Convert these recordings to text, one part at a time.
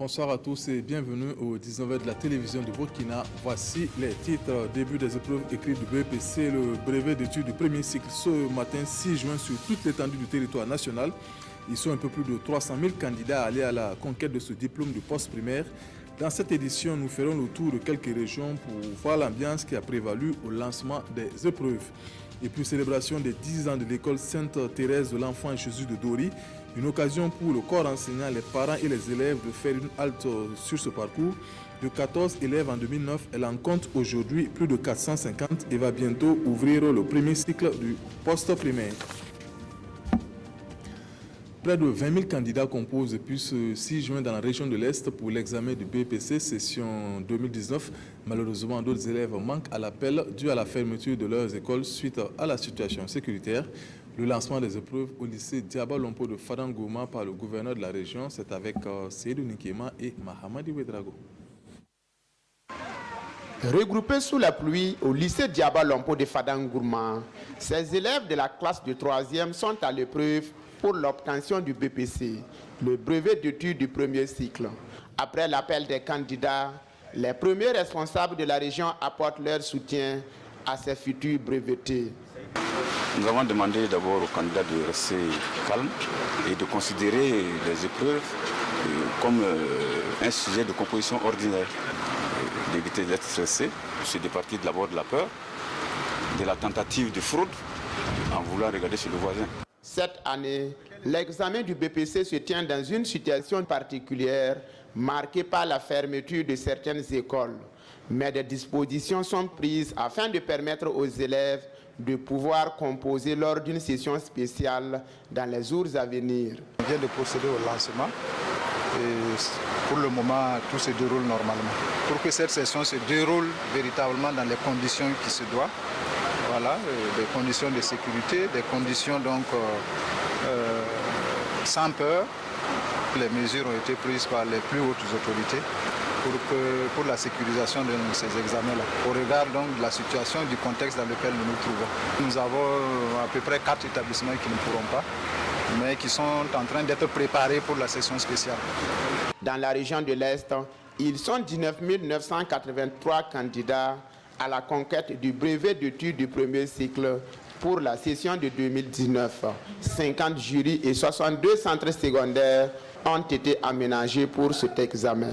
Bonsoir à tous et bienvenue au 19h de la télévision de Burkina. Voici les titres. Début des épreuves écrites du BEPC, le brevet d'études du premier cycle ce matin 6 juin sur toute l'étendue du territoire national. Ils sont un peu plus de 300 000 candidats à aller à la conquête de ce diplôme du poste primaire. Dans cette édition, nous ferons le tour de quelques régions pour voir l'ambiance qui a prévalu au lancement des épreuves. Et puis célébration des 10 ans de l'école Sainte-Thérèse de l'Enfant Jésus de Dori. Une occasion pour le corps enseignant, les parents et les élèves de faire une halte sur ce parcours. De 14 élèves en 2009, elle en compte aujourd'hui plus de 450 et va bientôt ouvrir le premier cycle du poste primaire. Près de 20 000 candidats composent depuis ce 6 juin dans la région de l'Est pour l'examen du BEPC session 2019. Malheureusement, d'autres élèves manquent à l'appel dû à la fermeture de leurs écoles suite à la situation sécuritaire. Le lancement des épreuves au lycée Diaba Lompo de Fadangouma par le gouverneur de la région, c'est avec Seydou Nikema et Mahamadi Ouedraogo. Regroupés sous la pluie au lycée Diaba Lompo de Fadangouma, ces élèves de la classe de 3e sont à l'épreuve pour l'obtention du BPC, le brevet d'études du premier cycle. Après l'appel des candidats, les premiers responsables de la région apportent leur soutien à ces futurs brevetés. Nous avons demandé d'abord aux candidats de rester calmes et de considérer les épreuves comme un sujet de composition ordinaire, d'éviter d'être stressé, c'est de partir d'abord de la peur, de la tentative de fraude, en voulant regarder sur le voisin. Cette année, l'examen du BPC se tient dans une situation particulière marquée par la fermeture de certaines écoles. Mais des dispositions sont prises afin de permettre aux élèves de pouvoir composer lors d'une session spéciale dans les jours à venir. On vient de procéder au lancement et pour le moment tout se déroule normalement. Pour que cette session se déroule véritablement dans les conditions qui se doivent, voilà, des conditions de sécurité, des conditions donc sans peur. Les mesures ont été prises par les plus hautes autorités pour la sécurisation de ces examens-là. Au regard donc de la situation, du contexte dans lequel nous nous trouvons. Nous avons à peu près 4 établissements qui ne pourront pas, mais qui sont en train d'être préparés pour la session spéciale. Dans la région de l'Est, ils sont 19 983 candidats à la conquête du brevet d'études du premier cycle pour la session de 2019. 50 jurys et 62 centres secondaires ont été aménagés pour cet examen.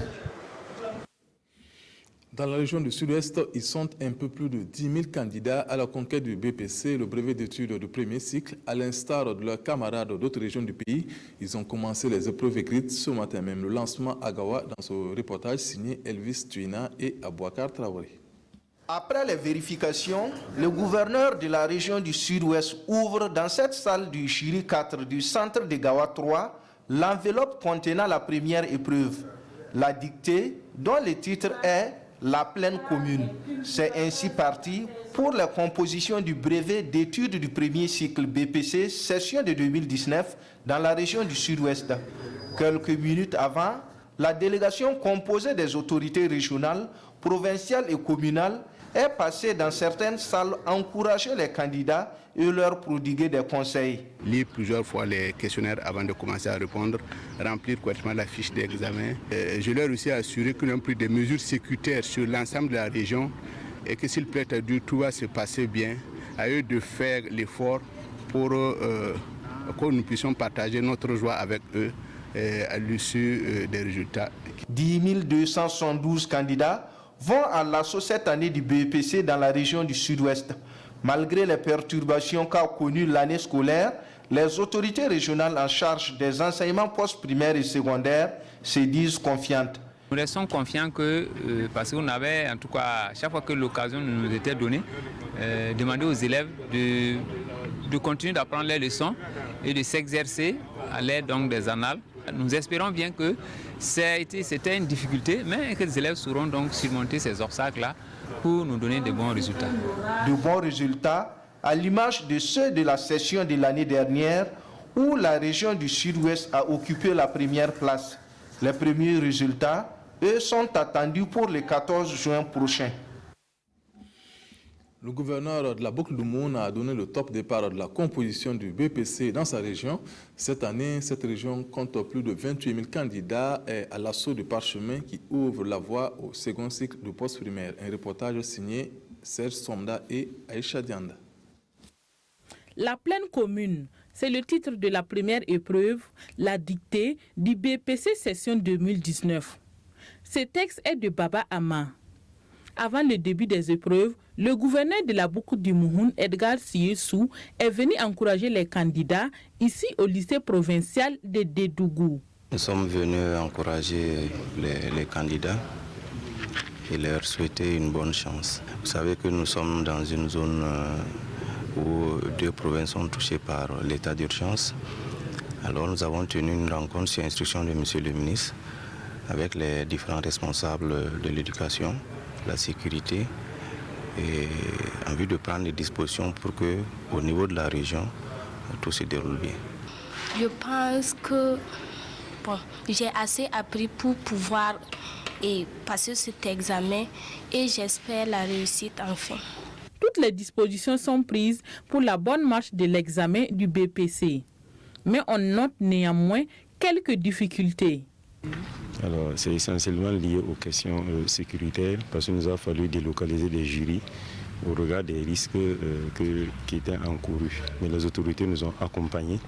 Dans la région du Sud-Ouest, ils sont un peu plus de 10 000 candidats à la conquête du BPC, le brevet d'études du premier cycle. À l'instar de leurs camarades d'autres régions du pays, ils ont commencé les épreuves écrites ce matin même. Le lancement à Gawa dans ce reportage signé Elvis Tuina et Abouakar Traoré. Après les vérifications, le gouverneur de la région du Sud-Ouest ouvre dans cette salle du jury 4 du centre de Gawa 3 l'enveloppe contenant la première épreuve, la dictée dont le titre est la plaine commune. C'est ainsi parti pour la composition du brevet d'études du premier cycle BPC, session de 2019, dans la région du Sud-Ouest. Quelques minutes avant, la délégation composée des autorités régionales, provinciales et communales est passée dans certaines salles encourager les candidats et leur prodiguer des conseils. Lire plusieurs fois les questionnaires avant de commencer à répondre, remplir correctement la fiche d'examen. Je leur ai aussi assuré que nous avons pris des mesures sécuritaires sur l'ensemble de la région et que s'il plaît à Dieu, tout va se passer bien. À eux de faire l'effort pour que nous puissions partager notre joie avec eux à l'issue des résultats. 10 272 candidats vont à l'assaut cette année du BEPC dans la région du Sud-Ouest. Malgré les perturbations qu'a connues l'année scolaire, les autorités régionales en charge des enseignements post-primaires et secondaires se disent confiantes. Nous restons confiants que, parce qu'on avait, en tout cas, chaque fois que l'occasion nous était donnée, demandé aux élèves de continuer d'apprendre les leçons et de s'exercer à l'aide donc des annales. Nous espérons bien que c'était une difficulté, mais que les élèves sauront donc surmonter ces obstacles-là pour nous donner de bons résultats. De bons résultats à l'image de ceux de la session de l'année dernière où la région du Sud-Ouest a occupé la première place. Les premiers résultats, eux, sont attendus pour le 14 juin prochain. Le gouverneur de la boucle du Moun a donné le top départ de la composition du BPC dans sa région. Cette année, cette région compte plus de 28 000 candidats à l'assaut du parchemin qui ouvre la voie au second cycle du poste primaire. Un reportage signé Serge Somda et Aïcha Dianda. La plaine commune, c'est le titre de la première épreuve, la dictée du BPC session 2019. Ce texte est de Baba Ama. Avant le début des épreuves, le gouverneur de la boucle du Mouhoun, Edgar Siyessou, est venu encourager les candidats ici au lycée provincial de Dédougou. Nous sommes venus encourager les candidats et leur souhaiter une bonne chance. Vous savez que nous sommes dans une zone où 2 provinces sont touchées par l'état d'urgence. Alors nous avons tenu une rencontre sur instruction de M. le ministre avec les différents responsables de l'éducation, la sécurité, et en vue de prendre des dispositions pour que, au niveau de la région, tout se déroule bien. Je pense que j'ai assez appris pour pouvoir passer cet examen et j'espère la réussite enfin. Toutes les dispositions sont prises pour la bonne marche de l'examen du BPC. Mais on note néanmoins quelques difficultés. Alors, c'est essentiellement lié aux questions sécuritaires parce qu'il nous a fallu délocaliser des jurys au regard des risques qui étaient encourus. Mais les autorités nous ont accompagnés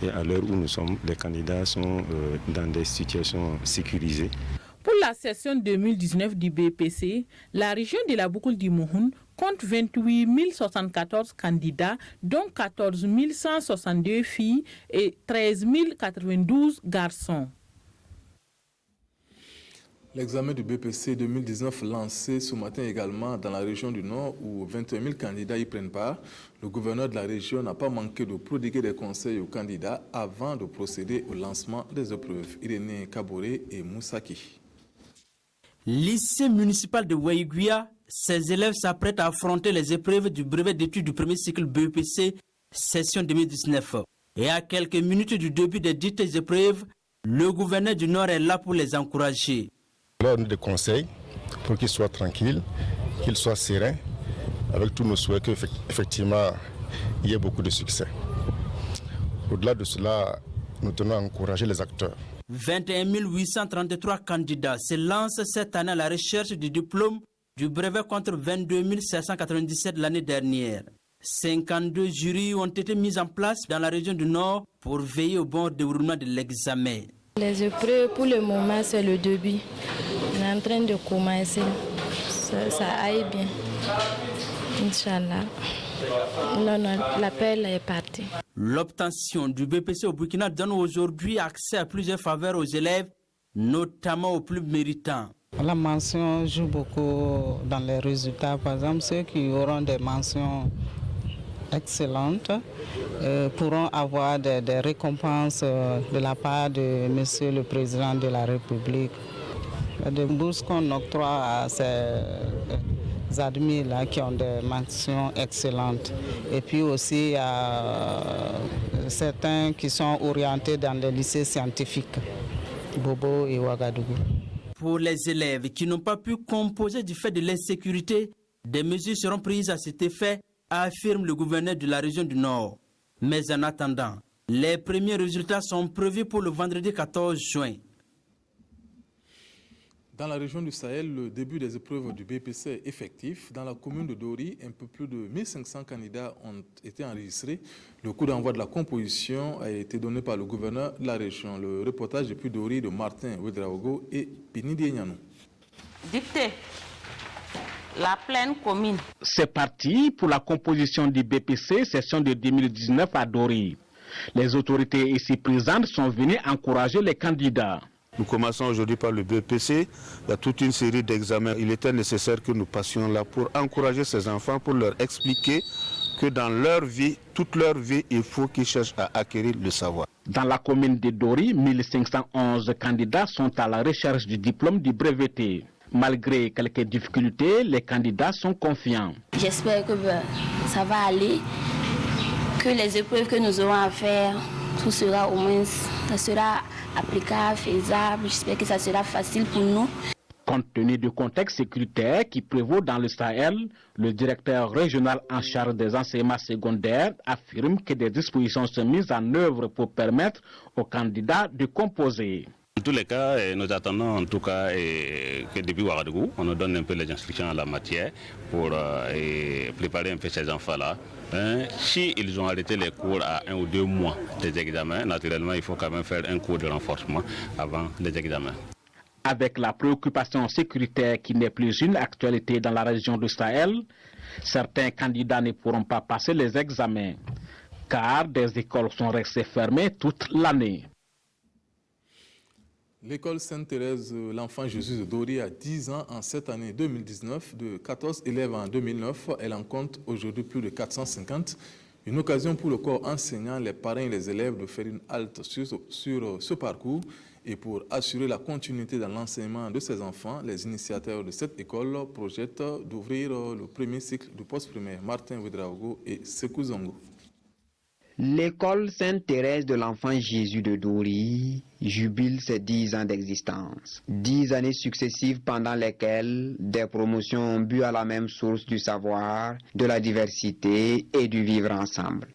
et à l'heure où nous sommes, les candidats sont dans des situations sécurisées. Pour la session 2019 du BPC, la région de la boucle du Mouhoun compte 28 074 candidats, dont 14 162 filles et 13 092 garçons. L'examen du BPC 2019 lancé ce matin également dans la région du Nord où 21 000 candidats y prennent part. Le gouverneur de la région n'a pas manqué de prodiguer des conseils aux candidats avant de procéder au lancement des épreuves. Irénée Kaboré et Moussaki. Lycée municipal de Waïguia, ses élèves s'apprêtent à affronter les épreuves du brevet d'études du premier cycle BPC session 2019. Et à quelques minutes du début des dites épreuves, le gouverneur du Nord est là pour les encourager. Leur donne des conseils pour qu'ils soient tranquilles, qu'ils soient sereins, avec tous nos souhaits qu'effectivement il y ait beaucoup de succès. Au-delà de cela, nous tenons à encourager les acteurs. 21 833 candidats se lancent cette année à la recherche du diplôme du brevet contre 22 797 l'année dernière. 52 jurys ont été mis en place dans la région du Nord pour veiller au bon déroulement de l'examen. Les épreuves, pour le moment, c'est le début. On est en train de commencer. Ça aille bien. Inch'Allah. L'appel est parti. L'obtention du BPC au Burkina donne aujourd'hui accès à plusieurs faveurs aux élèves, notamment aux plus méritants. La mention joue beaucoup dans les résultats. Par exemple, ceux qui auront des mentions excellentes pourront avoir des récompenses de la part de Monsieur le Président de la République. Des bourses qu'on octroie à ces admis-là qui ont des mentions excellentes. Et puis aussi à certains qui sont orientés dans les lycées scientifiques, Bobo et Ouagadougou. Pour les élèves qui n'ont pas pu composer du fait de l'insécurité, des mesures seront prises à cet effet, affirme le gouverneur de la région du Nord. Mais en attendant, les premiers résultats sont prévus pour le vendredi 14 juin. Dans la région du Sahel, le début des épreuves du BPC est effectif. Dans la commune de Dori, un peu plus de 1500 candidats ont été enregistrés. Le coup d'envoi de la composition a été donné par le gouverneur de la région. Le reportage depuis Dori de Martin Ouedraogo et Pinidi Nyanou. Dictée. La plaine commune. C'est parti pour la composition du BPC session de 2019 à Dori. Les autorités ici présentes sont venues encourager les candidats. Nous commençons aujourd'hui par le BPC. Il y a toute une série d'examens. Il était nécessaire que nous passions là pour encourager ces enfants, pour leur expliquer que dans leur vie, toute leur vie, il faut qu'ils cherchent à acquérir le savoir. Dans la commune de Dori, 1511 candidats sont à la recherche du diplôme du breveté. Malgré quelques difficultés, les candidats sont confiants. J'espère que ça va aller, que les épreuves que nous aurons à faire, tout sera au moins, ça sera applicable, faisable. J'espère que ça sera facile pour nous. Compte tenu du contexte sécuritaire qui prévaut dans le Sahel, le directeur régional en charge des enseignements secondaires affirme que des dispositions sont mises en œuvre pour permettre aux candidats de composer. En tous les cas, nous attendons en tout cas que depuis Ouagadougou, on nous donne un peu les instructions en la matière pour préparer un peu ces enfants-là. Si ils ont arrêté les cours à 1 ou 2 mois des examens, naturellement, il faut quand même faire un cours de renforcement avant les examens. Avec la préoccupation sécuritaire qui n'est plus une actualité dans la région du Sahel, certains candidats ne pourront pas passer les examens, car des écoles sont restées fermées toute l'année. L'école Sainte-Thérèse de l'Enfant Jésus de Dori a 10 ans en cette année 2019. De 14 élèves en 2009, elle en compte aujourd'hui plus de 450. Une occasion pour le corps enseignant, les parents et les élèves de faire une halte sur ce parcours. Et pour assurer la continuité dans l'enseignement de ces enfants, les initiateurs de cette école projettent d'ouvrir le premier cycle du post-primaire. Martin Ouedraogo et Sekou Zongo. L'école Sainte-Thérèse de l'Enfant Jésus de Dori jubile ses 10 ans d'existence. 10 années successives pendant lesquelles des promotions ont bu à la même source du savoir, de la diversité et du vivre ensemble.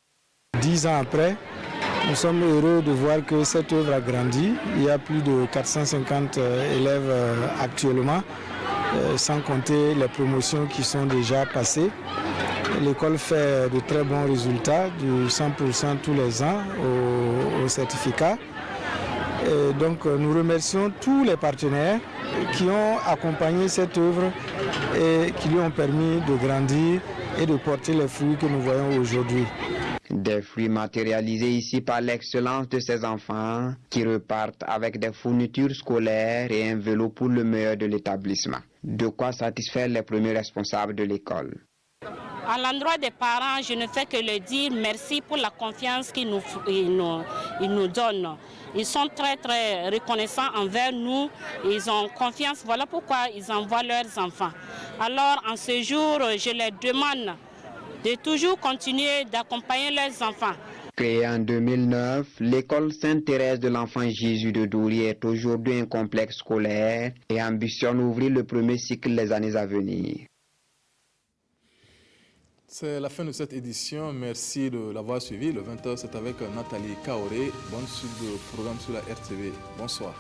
10 ans après, nous sommes heureux de voir que cette œuvre a grandi. Il y a plus de 450 élèves actuellement, sans compter les promotions qui sont déjà passées. L'école fait de très bons résultats, du 100% tous les ans au certificat. Et donc nous remercions tous les partenaires qui ont accompagné cette œuvre et qui lui ont permis de grandir et de porter les fruits que nous voyons aujourd'hui. Des fruits matérialisés ici par l'excellence de ces enfants qui repartent avec des fournitures scolaires et un vélo pour le meilleur de l'établissement. De quoi satisfaire les premiers responsables de l'école. À l'endroit des parents, je ne fais que leur dire merci pour la confiance qu'ils nous donnent. Ils sont très très reconnaissants envers nous, ils ont confiance, voilà pourquoi ils envoient leurs enfants. Alors en ce jour, je leur demande de toujours continuer d'accompagner leurs enfants. Créée en 2009, l'école Sainte-Thérèse de l'Enfant Jésus de Dori est aujourd'hui un complexe scolaire et ambitionne ouvrir le premier cycle les années à venir. C'est la fin de cette édition. Merci de l'avoir suivi. Le 20h, c'est avec Nathalie Kaoré. Bonne suite de programme sur la RTV. Bonsoir.